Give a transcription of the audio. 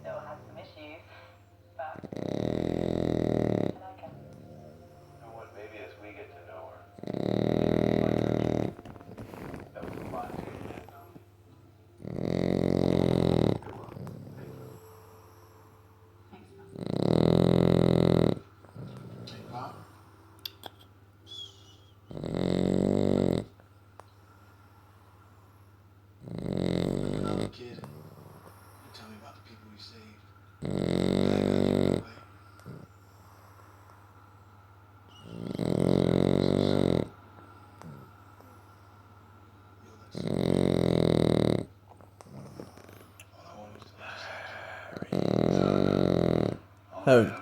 Still has some issues, but I like her. You know what? Maybe as we get to know her, that was a lot to you, didn't know. You're welcome. Thank you. Thanks, Russ. Hey, Pop. Remember when I was a kid, you tell me about the people you saved. Bad guys you put away. Yo, listen. All I wanted was to let you say it. No, no. All Oh, right,